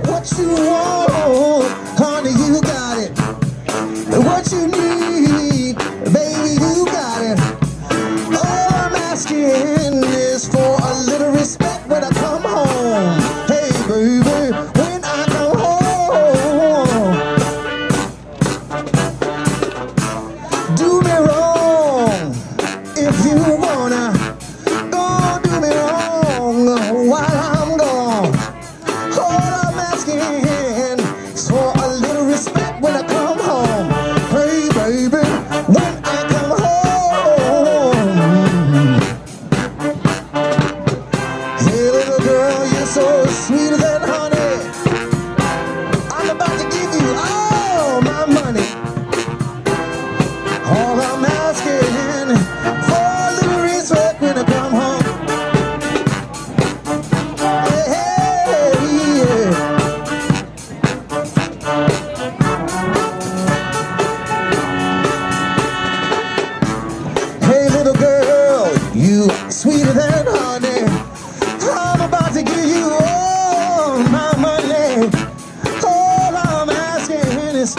What you want, honey, you got it. What you need, baby, you got it. All I'm asking is for a little respect when I come home. Hey, baby, when I come home. Do me wrong if you wanna. Don't do me wrong while I'm gone. All I'm asking is for a little respect when I come home. Hey, baby, when I come home. Hey, little girl, you're so sweeter than honey. I'm about to give you all my money. All I'm asking for a little respect when I come home. Hey, little girl, you sweeter than honey. I'm about to give you all my money. All I'm asking is